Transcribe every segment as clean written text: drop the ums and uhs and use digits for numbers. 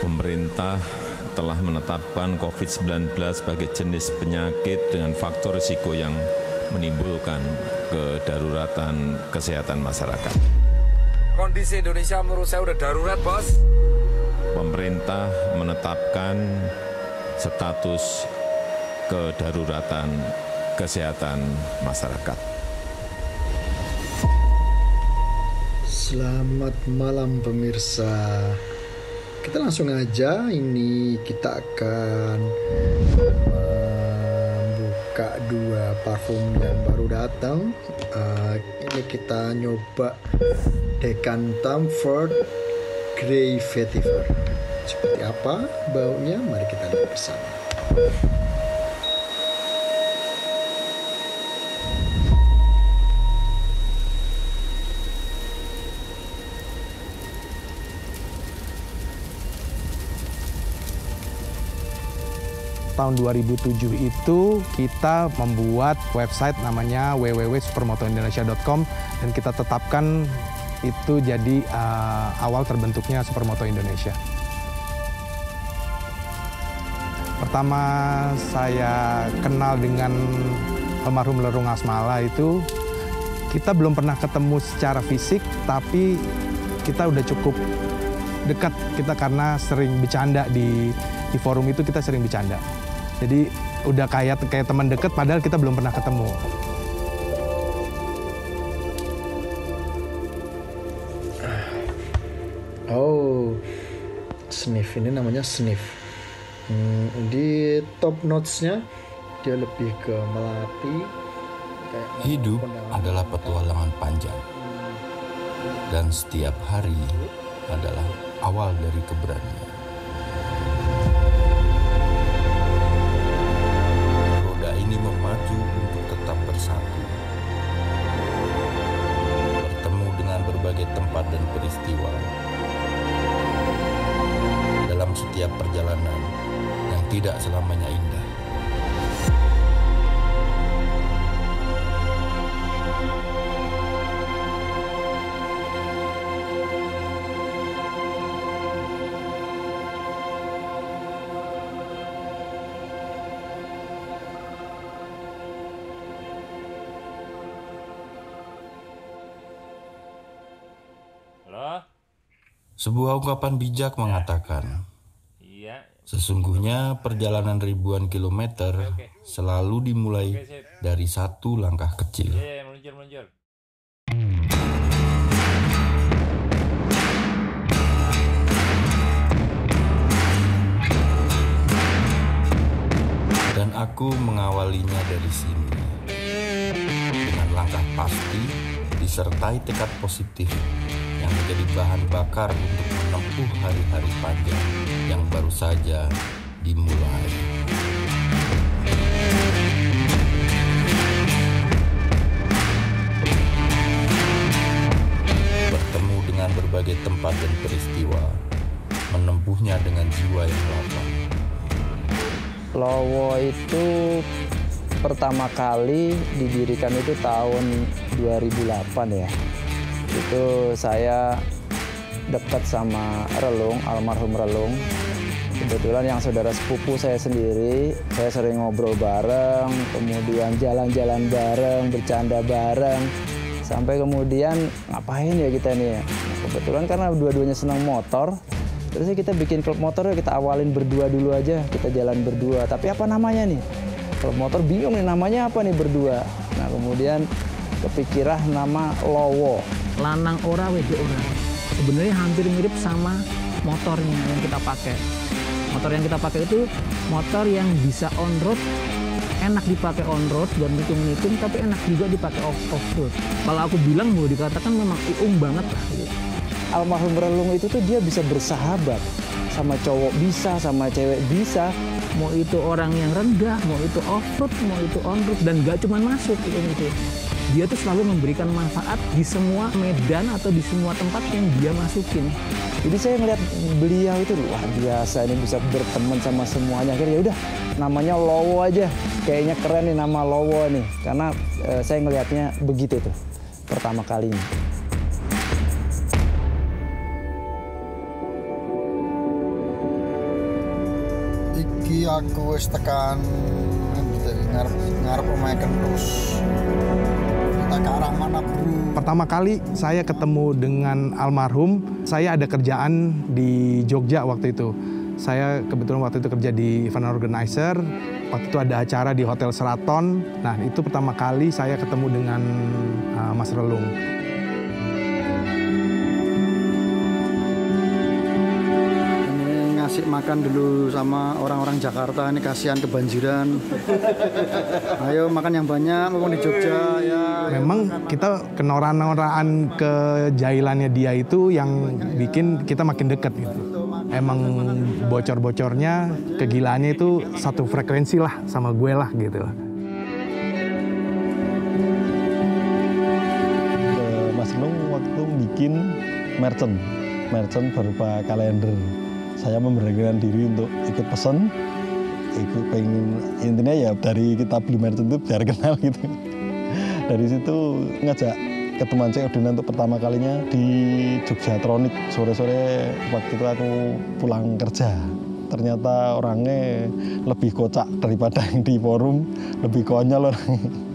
Pemerintah telah menetapkan COVID-19 sebagai jenis penyakit dengan faktor risiko yang menimbulkan kedaruratan kesehatan masyarakat. Kondisi Indonesia menurut saya udah darurat, Bos. Pemerintah menetapkan status kedaruratan kesehatan masyarakat. Selamat malam pemirsa. Kita langsung aja, ini kita akan membuka dua parfum yang baru datang. Ini kita nyoba Decantam Ford Grey Vetiver. Seperti apa baunya? Mari kita lihat bersama. Tahun 2007 itu kita membuat website namanya www.supermotoindonesia.com dan kita tetapkan itu jadi awal terbentuknya Supermoto Indonesia. Pertama saya kenal dengan almarhum Lerung Asmala itu, kita belum pernah ketemu secara fisik, tapi kita udah cukup dekat kita karena sering bercanda di forum itu, kita sering bercanda. Jadi udah kayak teman deket padahal kita belum pernah ketemu. Oh, sniff ini namanya sniff. Di top notes-nya dia lebih ke melati. Hidup adalah petualangan panjang. Dan setiap hari adalah awal dari keberanian. Maju untuk tetap bersatu, bertemu dengan berbagai tempat dan peristiwa. Dalam setiap perjalanan yang tidak selamanya indah. Sebuah ungkapan bijak mengatakan, sesungguhnya perjalanan ribuan kilometer selalu dimulai dari satu langkah kecil. Dan aku mengawalinya dari sini, dengan langkah pasti disertai tekad positif yang menjadi bahan bakar untuk menempuh hari-hari panjang yang baru saja dimulai. Bertemu dengan berbagai tempat dan peristiwa, menempuhnya dengan jiwa yang lapang. Lowo itu pertama kali didirikan itu tahun 2008 ya. Itu saya dekat sama Relung, almarhum Relung. Kebetulan yang saudara sepupu saya sendiri, saya sering ngobrol bareng, kemudian jalan-jalan bareng, bercanda bareng, sampai kemudian ngapain ya kita nih ya. Kebetulan karena dua-duanya senang motor, terus kita bikin klub motor, kita awalin berdua dulu aja, kita jalan berdua. Tapi apa namanya nih? Klub motor bingung nih namanya apa nih berdua. Nah kemudian kepikirah nama Lowo. Lanang ora wedok ora. Sebenarnya hampir mirip sama motornya yang kita pakai. Motor yang kita pakai itu motor yang bisa on road, enak dipakai on road buat nitung-nitung, tapi enak juga dipakai off road. Kalau aku bilang mau dikatakan memang iung banget lah. Almarhum Relung itu tuh dia bisa bersahabat sama cowok bisa, sama cewek bisa. Mau itu orang yang rendah, mau itu off road, mau itu on road, dan gak cuma masuk itu. Dia tuh selalu memberikan manfaat di semua medan atau di semua tempat yang dia masukin. Jadi saya ngeliat beliau itu luar biasa, ini bisa berteman sama semuanya. Akhirnya ya udah namanya Lowo aja. Kayaknya keren nih nama Lowo nih, karena saya ngelihatnya begitu tuh pertama kalinya. aku wis tekan ngarep omahe Kentus. Kita ke arah mana, Bro? Pertama kali saya ketemu dengan almarhum, saya ada kerjaan di Jogja waktu itu. Saya kebetulan waktu itu kerja di event organizer. Waktu itu ada acara di Hotel Sheraton. Nah, itu pertama kali saya ketemu dengan Mas Relung. Ini ngasih makan dulu sama orang-orang Jakarta, ini kasihan kebanjiran. Ayo makan yang banyak, mumpung di Jogja ya. Memang kita kenoran-noraan kejailannya dia itu yang bikin kita makin dekat gitu. Emang bocor-bocornya, kegilaannya itu satu frekuensi lah sama gue lah gitu. Mas Relung waktu bikin merchant berupa kalender. Saya memberanikan diri untuk ikut pesen, ikut pengen, intinya ya dari kita beli merchant itu biar kenal gitu. Dari situ ngajak ketemuan saya Odina untuk pertama kalinya di Jogjatronik. Sore-sore waktu itu aku pulang kerja. Ternyata orangnya lebih kocak daripada yang di forum, lebih konyol orangnya.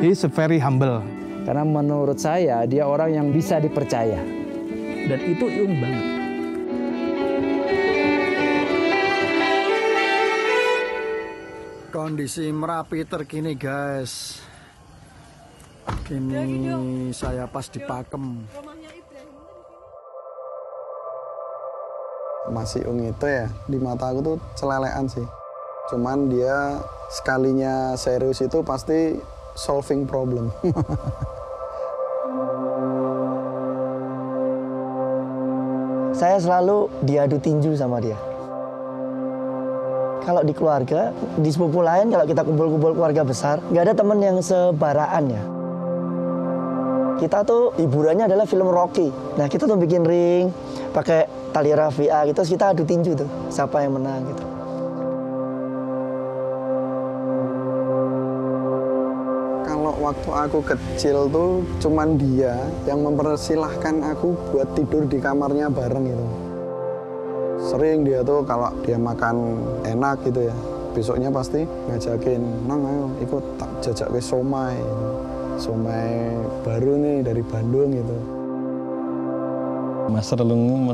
He's very humble. Karena menurut saya dia orang yang bisa dipercaya. Dan itu Iung banget. Kondisi Merapi terkini, guys. Ini saya pas di Pakem. Mas Iung itu ya, di mata aku tuh celelean sih. Cuman dia sekalinya serius itu pasti solving problem. Saya selalu diadu tinju sama dia. Kalau di keluarga, di sepupu lain kalau kita kumpul-kumpul keluarga besar, nggak ada teman yang sebaraan ya. Kita tuh hiburannya adalah film Rocky. Nah kita tuh bikin ring, pakai tali rafia gitu, terus kita adu tinju tuh, siapa yang menang gitu. Kalau waktu aku kecil tuh cuman dia yang mempersilahkan aku buat tidur di kamarnya bareng gitu. Sering dia tuh kalau dia makan enak gitu ya, besoknya pasti ngajakin, "Nang ayo ikut tak jajak ke somai. Somai baru nih dari Bandung gitu." Mas Relung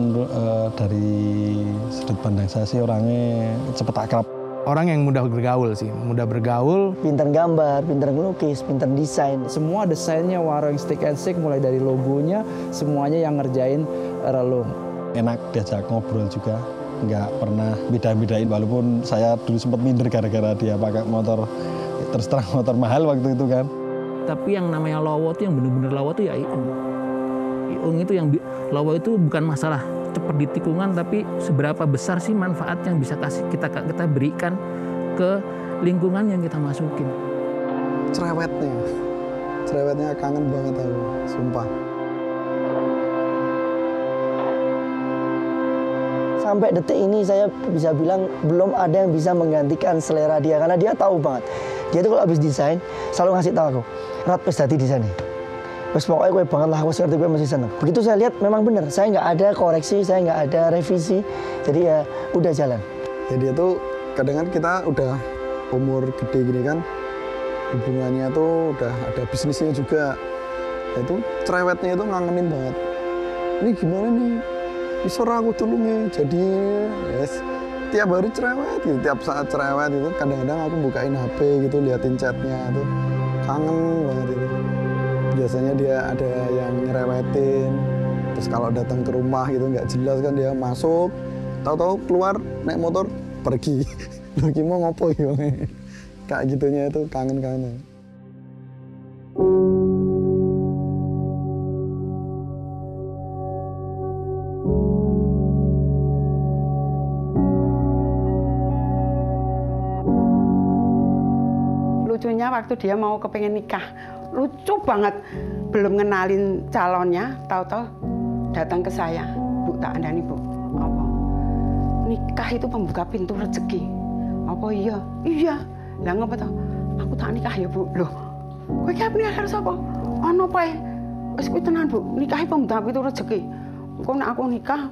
dari sudut pandang saya sih orangnya cepet akrab. Orang yang mudah bergaul sih, mudah bergaul. Pinter gambar, pinter ngelukis, pinter desain. Semua desainnya Warung Stick and Stick, mulai dari logonya, semuanya yang ngerjain Relung. Enak diajak ngobrol juga, nggak pernah beda-bedain. Walaupun saya dulu sempat minder gara-gara dia pakai motor, terus terang motor mahal waktu itu kan. Tapi yang namanya lowo itu, yang bener-bener lowo itu ya Iung. Iung itu yang lowo itu bukan masalah cepat di tikungan, tapi seberapa besar sih manfaat yang bisa kita berikan ke lingkungan yang kita masukin. Cerewetnya kangen banget aku, sumpah. Sampai detik ini saya bisa bilang belum ada yang bisa menggantikan selera dia, karena dia tahu banget. Dia tuh kalau habis desain selalu ngasih tahu aku, "Rat, wis dadi desain nih. Wis pokoknya gue banget lah, aku ngerti gue masih seneng." Begitu saya lihat memang bener, saya nggak ada koreksi, saya nggak ada revisi, jadi ya udah jalan. Ya dia tuh kadang kan kita udah umur gede gini kan, hubungannya tuh udah ada bisnisnya juga. Itu cerewetnya itu ngangenin banget. Ini gimana nih? Isor aku tulungnya, jadi yes, tiap hari cerewet gitu, tiap saat cerewet itu. Kadang-kadang aku bukain HP gitu, liatin chatnya tuh, kangen banget itu. Biasanya dia ada yang nyerewetin, terus kalau datang ke rumah gitu nggak jelas kan dia masuk, tahu-tahu keluar naik motor pergi. Lu mau ngopo ya? Kayak gitunya itu kangen-kangen. Lucunya waktu dia mau kepengen nikah, lucu banget, belum ngenalin calonnya, tahu-tahu datang ke saya, "Bu, tak andani Bu, apa nikah itu pembuka pintu rezeki." "Apa iya?" "Iya, Lah ngapa to? Aku tak nikah ya, Bu. Loh, kowe iki nikah karo sapa? Ono pae. Wis kuwi tenan, Bu. Nikahi pemudang itu rezeki. Engko nek aku nikah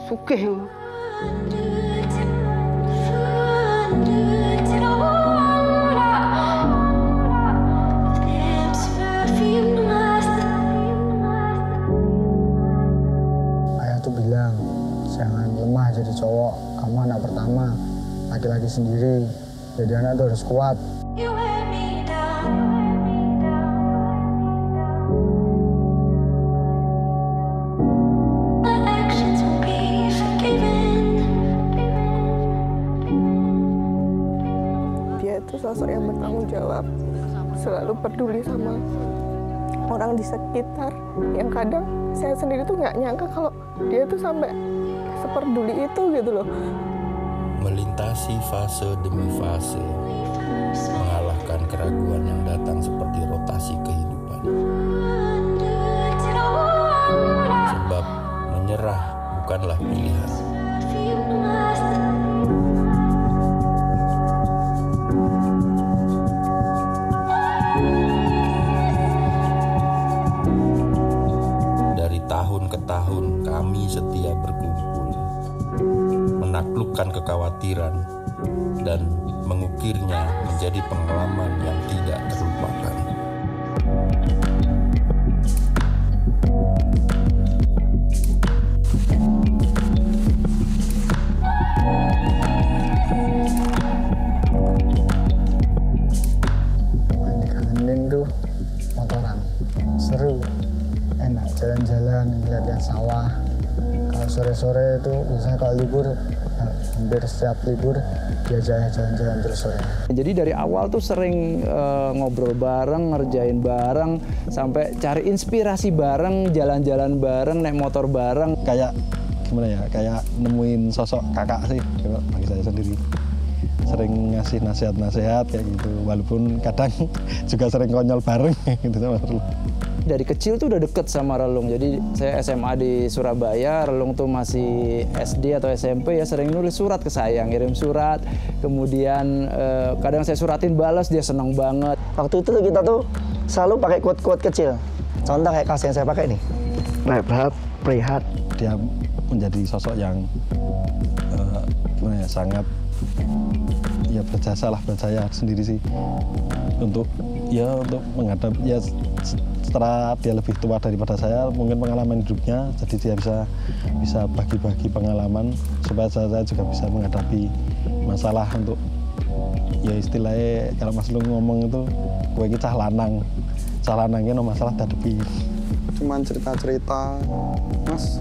sugih. Ayah tuh bilang, jangan lemah jadi cowok. Kamu anak pertama, laki-laki sendiri. Jadi anak tuh harus kuat. Dia itu sosok yang bertanggung jawab, selalu peduli sama orang di sekitar. Yang kadang saya sendiri tuh nggak nyangka kalau dia tuh sampai seperduli itu gitu loh. Melintasi fase demi fase, mengalahkan keraguan yang datang seperti rotasi kehidupan. Sebab menyerah bukanlah pilihan. Dari tahun ke tahun kami setia berkumpul, menaklukkan kekhawatiran dan mengukirnya menjadi pengalaman yang tidak terlupakan. Kangenin tuh motoran, seru, enak jalan-jalan, lihat-lihat sawah. Kalau sore-sore itu biasanya kalau libur, hampir setiap libur diajak jalan-jalan terus sore. Jadi dari awal tuh sering ngobrol bareng, ngerjain bareng, sampai cari inspirasi bareng, jalan-jalan bareng, naik motor bareng. Kayak gimana ya, kayak nemuin sosok kakak sih bagi saya sendiri. Sering ngasih nasihat-nasihat kayak gitu, walaupun kadang juga sering konyol bareng gitu sama Relung. Dari kecil tuh udah deket sama Relung, jadi saya SMA di Surabaya, Relung tuh masih SD atau SMP ya sering nulis surat ke saya, ngirim surat, kemudian kadang saya suratin balas, dia seneng banget. Waktu itu kita tuh selalu pakai quote-quote kecil, contoh kayak kaos yang saya pakai nih, Rehat, Prihat. Dia menjadi sosok yang gimana ya, sangat ya berjasa lah buat saya sendiri sih untuk menghadap ya setelah dia lebih tua daripada saya, mungkin pengalaman hidupnya, jadi dia bisa bagi-bagi pengalaman supaya saya juga bisa menghadapi masalah untuk ya istilahnya kalau Mas Lung ngomong itu gue ini cah lanangnya no masalah dihadapi. Cuman cerita-cerita, Mas,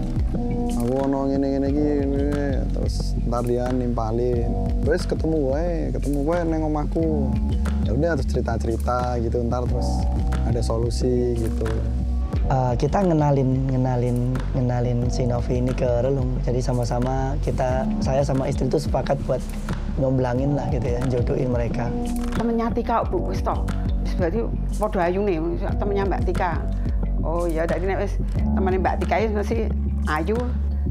aku ono ngene iki, terus ntar dia nimpalin. Terus ketemu gue neng omahku. Ya udah terus cerita-cerita gitu, ntar terus ada solusi gitu. Kita ngenalin si Novi ini ke Relung. Jadi sama-sama saya sama istri itu sepakat buat ngomblangin lah gitu ya, jodohin mereka. Temennya Tika, Bu, wis toh. Berarti podo ayu nih, temennya Mbak Tika. Oh ya, dari nek wis temennya Mbak Tika itu masih ayu.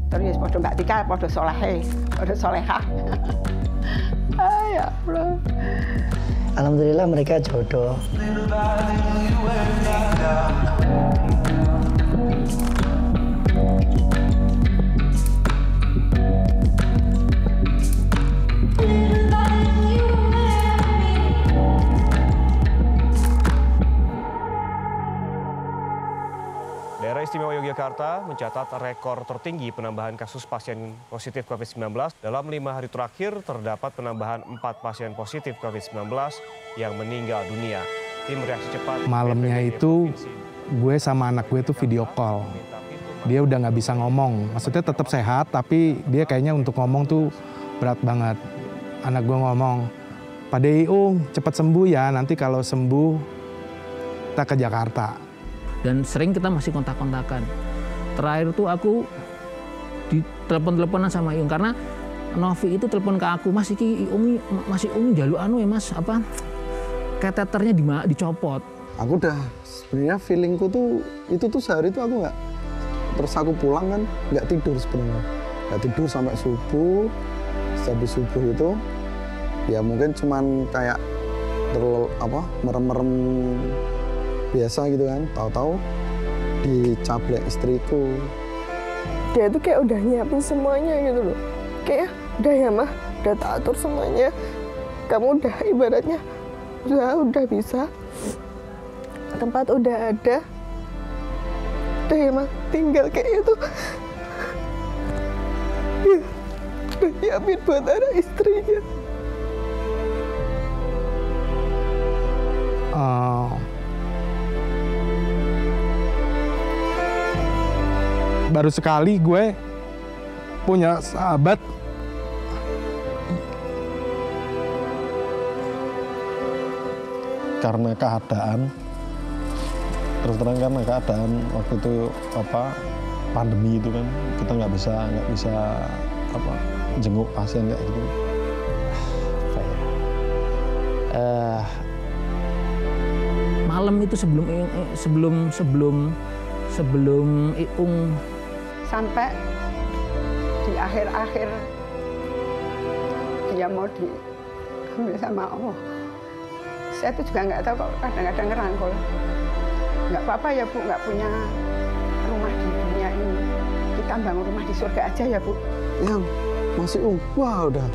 Terus podo Mbak Tika, podo solehah. Ya Allah. Alhamdulillah mereka jodoh. Daerah Istimewa Yogyakarta mencatat rekor tertinggi penambahan kasus pasien positif COVID-19. Dalam 5 hari terakhir terdapat penambahan 4 pasien positif COVID-19 yang meninggal dunia. Tim reaksi cepat. Malamnya itu gue sama anak gue tuh video call. Dia udah nggak bisa ngomong. Maksudnya tetap sehat, tapi dia kayaknya untuk ngomong tuh berat banget. Anak gue ngomong, Pak DIU cepat sembuh ya, nanti kalau sembuh kita ke Jakarta. Dan sering kita masih kontak-kontakan. Terakhir tuh aku ditelepon-teleponan sama Iung karena Novi itu telepon ke aku, Mas iki Umi jaluk anu ya Mas, apa kateternya dicopot. Aku udah sebenarnya feelingku tuh itu tuh sehari itu aku nggak, terus aku pulang kan nggak tidur sebenarnya, nggak tidur sampai subuh. Habis subuh itu ya mungkin cuman kayak merem-merem biasa gitu kan, tahu-tahu dicaplek istriku. Dia tuh kayak udah nyiapin semuanya gitu loh, kayak udah ya mah, udah tak atur semuanya, kamu udah ibaratnya udah bisa, tempat udah ada, udah ya mah, tinggal kayak itu udah nyiapin buat anak istrinya. Baru sekali gue punya sahabat karena keadaan, terus terang karena keadaan waktu itu pandemi itu kan, kita nggak bisa jenguk pasien kayak gitu. Malam itu sebelum Iung sampai di akhir-akhir dia mau diambil sama Allah. Saya tuh juga nggak tahu kok, kadang-kadang ngerangkul. Nggak apa-apa ya Bu, nggak punya rumah di dunia ini. Kita bangun rumah di surga aja ya Bu. Yang masih wah udah.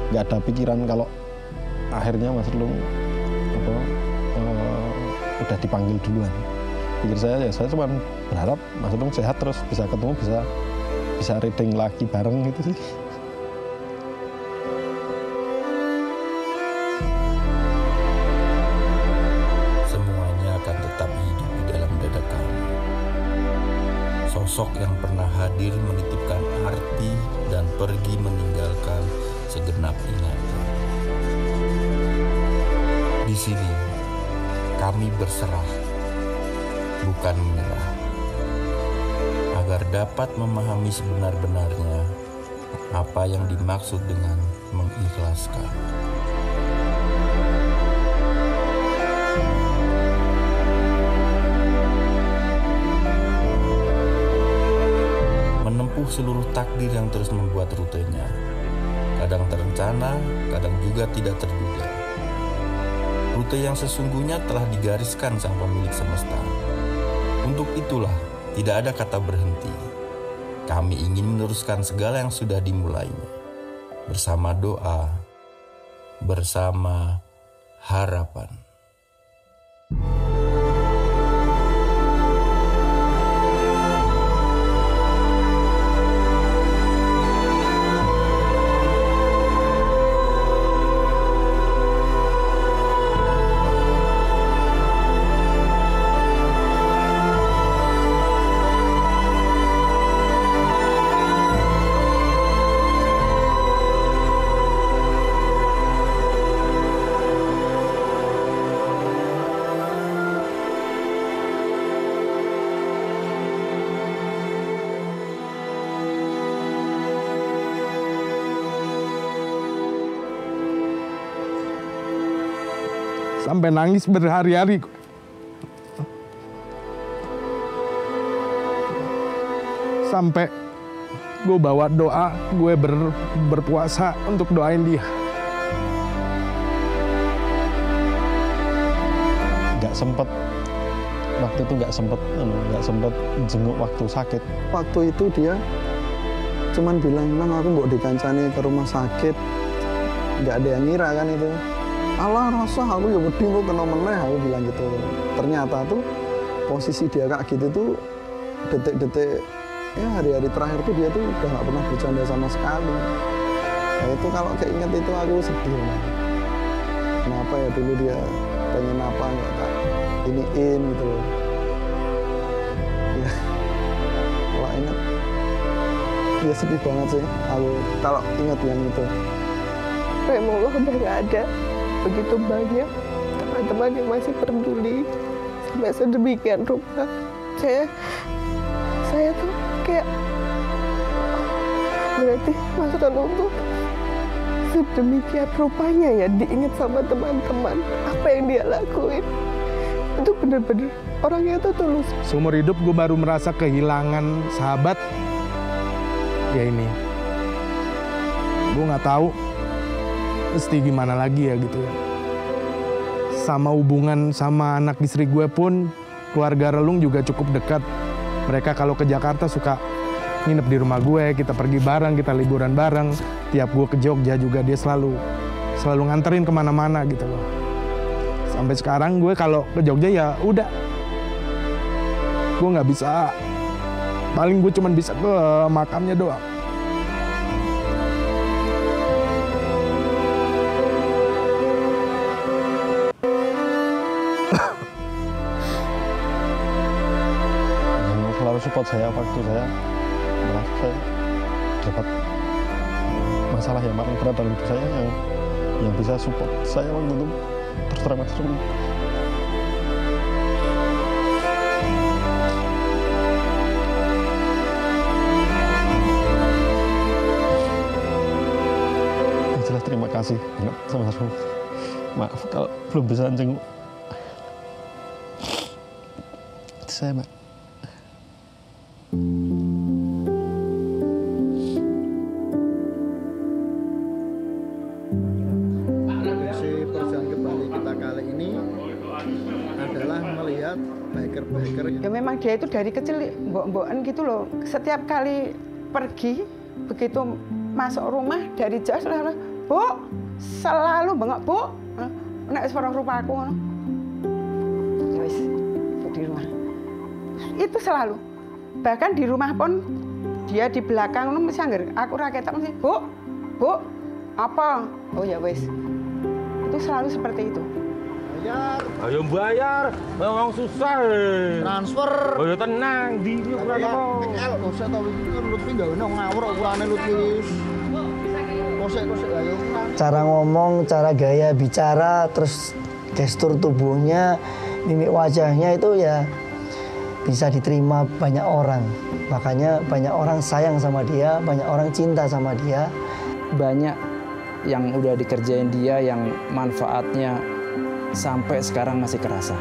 Nggak ada pikiran kalau akhirnya Mas Relung udah dipanggil duluan. Pikir saya cuma berharap Mas Relung sehat terus bisa ketemu, bisa reading lagi bareng gitu sih. Semuanya akan tetap hidup di dalam dada kami. Sosok yang pernah hadir menitipkan arti dan pergi meninggalkan segenap ingatan. Di sini kami berserah, bukan menyerah, agar dapat memahami sebenar-benarnya apa yang dimaksud dengan mengikhlaskan. Menempuh seluruh takdir yang terus membuat rutenya, kadang terencana, kadang juga tidak terduga. Rute yang sesungguhnya telah digariskan sang pemilik semesta. Untuk itulah, tidak ada kata berhenti. Kami ingin meneruskan segala yang sudah dimulainya. Bersama doa, bersama harapan. Sampai nangis berhari-hari. Sampai gue bawa doa, gue berpuasa untuk doain dia. Nggak sempet, waktu itu nggak sempet jenguk waktu sakit. Waktu itu dia cuman bilang, Nang aku mau dikancani ke rumah sakit. Nggak ada yang ngira kan itu. Alah rasa aku ya wedi kok kena meneh, aku bilang gitu. Ternyata tuh posisi dia kayak gitu tuh detik-detik ya hari-hari terakhir tuh dia tuh udah nggak pernah bercanda sama sekali. Nah itu kalau keinget itu aku sedih. Kenapa ya dulu dia pengen apa nggak tak iniin gitu loh. Ya kalau inget dia sedih banget sih aku kalau inget yang itu. Remullah udah nggak ada. Begitu banyak teman-teman yang masih peduli sampai sedemikian rupa. Saya tuh kayak berarti Mas Relung tuh sedemikian rupanya ya diingat sama teman-teman apa yang dia lakuin. Itu bener-bener orangnya tuh tulus. Seumur hidup gue baru merasa kehilangan sahabat ya ini. Gue nggak tahu mesti gimana lagi ya gitu ya. sama hubungan sama anak istri gue pun, keluarga Relung juga cukup dekat. Mereka kalau ke Jakarta suka nginep di rumah gue, kita pergi bareng, kita liburan bareng. Tiap gue ke Jogja juga dia selalu nganterin kemana-mana gitu loh. Sampai sekarang gue kalau ke Jogja ya udah, gue nggak bisa, paling gue cuma bisa ke makamnya doang. Selalu support saya waktu saya merasa dapat masalah yang paling berat dalam hidup saya, yang bisa support saya waktu itu terus terang Mas Relung. Jelas terima kasih banget sama Mas Relung. Maaf kalau belum bisa jenguk saya, Mbak. Perjalanan ke Bali kita kali ini adalah melihat biker-biker. Ya memang dia itu dari kecil mbok-mbokan gitu loh. Setiap kali pergi, begitu masuk rumah dari jauh selalu, Bu, selalu banget, Bu. Nek wis ora rumah aku ngono. Ya wis, di rumah. Itu selalu. Bahkan di rumah pun dia di belakang ngono mesti angger aku ra ketok mesti, Bu. Bu, apa? Oh ya wis. Itu selalu seperti itu. Bayar. Ayo bayar. Memang susah. Transfer. Oh ya tenang, di iki ora apa. PL usah tau iki kan Lutfi gak ono ngawur ukurane Lutfi wis. Kosek-kosek ayo. Cara ngomong, cara gaya bicara, terus gestur tubuhnya, mimik wajahnya itu ya bisa diterima banyak orang. Makanya banyak orang sayang sama dia, banyak orang cinta sama dia. Banyak yang udah dikerjain dia yang manfaatnya sampai sekarang masih kerasa.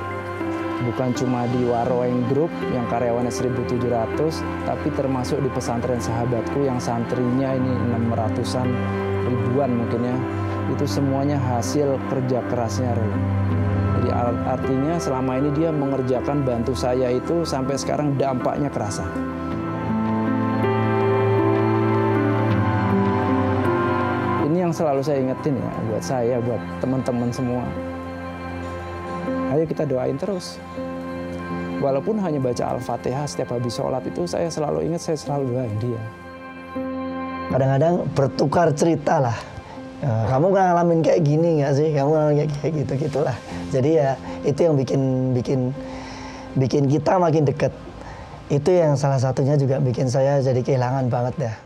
Bukan cuma di Waroeng Group yang karyawannya 1.700, tapi termasuk di pesantren sahabatku yang santrinya ini 600-an ribuan mungkin ya. Itu semuanya hasil kerja kerasnya Relung. Jadi artinya selama ini dia mengerjakan bantu saya itu sampai sekarang dampaknya kerasa. Ini yang selalu saya ingetin ya, buat saya, buat teman-teman semua. Ayo kita doain terus. Walaupun hanya baca Al-Fatihah setiap habis sholat itu saya selalu ingat, saya selalu doain dia. Kadang-kadang bertukar cerita lah. Kamu ngalamin kayak gini nggak sih? Kamu ngalamin kayak gitu-gitulah. Jadi ya itu yang bikin kita makin deket. Itu yang salah satunya juga bikin saya jadi kehilangan banget dah.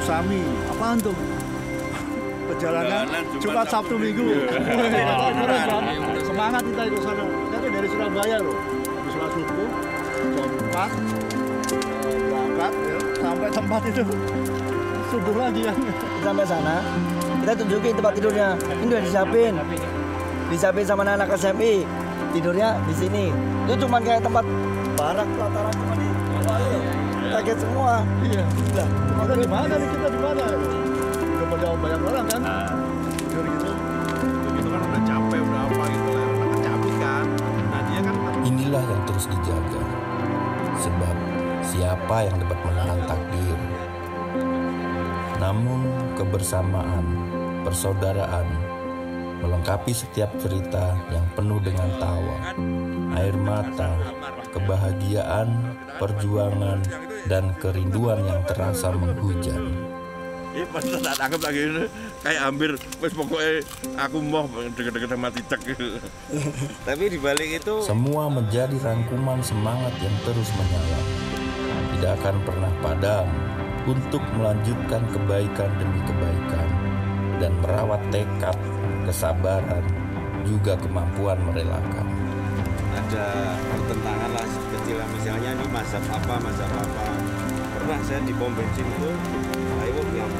Sami, apaan tuh? Perjalanan Jumat Sabtu Minggu. Semangat kita itu sana. Kita dari Surabaya loh. Habis sholat subuh jam 4 berangkat ya, sampai tempat itu subuh lagi kan. Sampai sana kita tunjukin tempat tidurnya. Ini udah disiapin sama anak SMI. Tidurnya di sini. Itu cuma kayak tempat barak pelataran cuma di kaget semua. Iya. Lah, kita di mana nih? Kita di mana? Udah pada banyak orang kan? Tidur gitu. Begitu kan udah capek, udah apa gitu lah. Udah capek kan. Nah dia kan. Inilah yang terus dijaga. Sebab siapa yang dapat menahan takdir? Namun kebersamaan, persaudaraan melengkapi setiap cerita yang penuh dengan tawa, air mata, kebahagiaan, perjuangan, dan kerinduan yang terasa menghujam. Iya pas tak anggap lagi ini kayak hampir wes pokoknya aku mau deket-deket mati cek. Tapi dibalik itu semua menjadi rangkuman semangat yang terus menyala, tidak akan pernah padam untuk melanjutkan kebaikan demi kebaikan dan merawat tekad, kesabaran, juga kemampuan merelakan. ada pertentangan lah kecil, misalnya ini mazhab apa. Pernah saya di pom bensin itu, ayo yang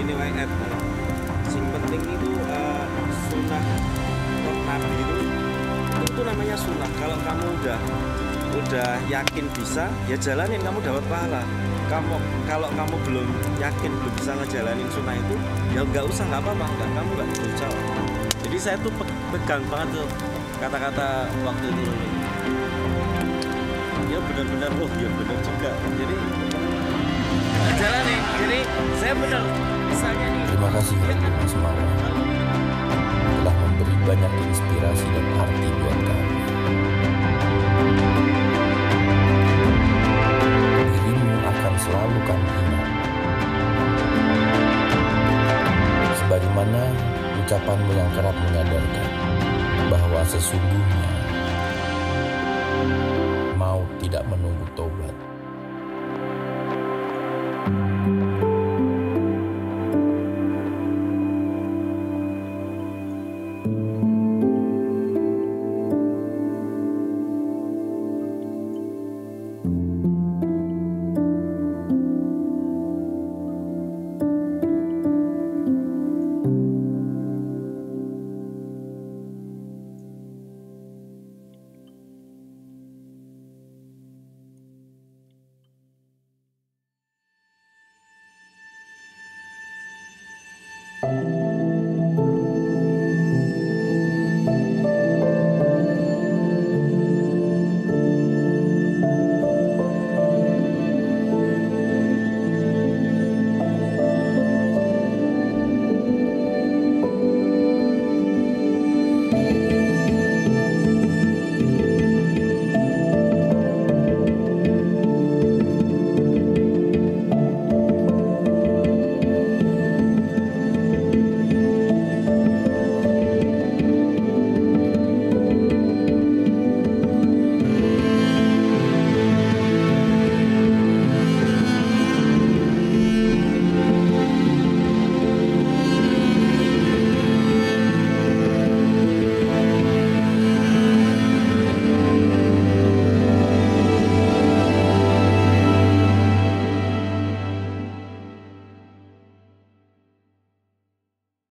ini WR. Sing penting itu sunnah Nabi itu namanya sunnah. Kalau kamu udah yakin bisa, ya jalanin, kamu dapat pahala. Kalau kamu belum yakin, belum bisa ngejalanin sunnah itu, ya nggak usah, nggak apa-apa, kamu nggak berusaha. Jadi saya tuh pegang banget tuh kata-kata waktu itu. Ya benar-benar, oh ya benar juga. Jadi jalanin. Jadi saya benar misalnya nih. Terima kasih Mas Mawar telah memberi banyak inspirasi dan arti buat kami. Dirimu akan selalu kami ingat. Sebagaimana ucapanmu yang kerap menyadarkan bahwa sesungguhnya maut tidak menunggu tobat.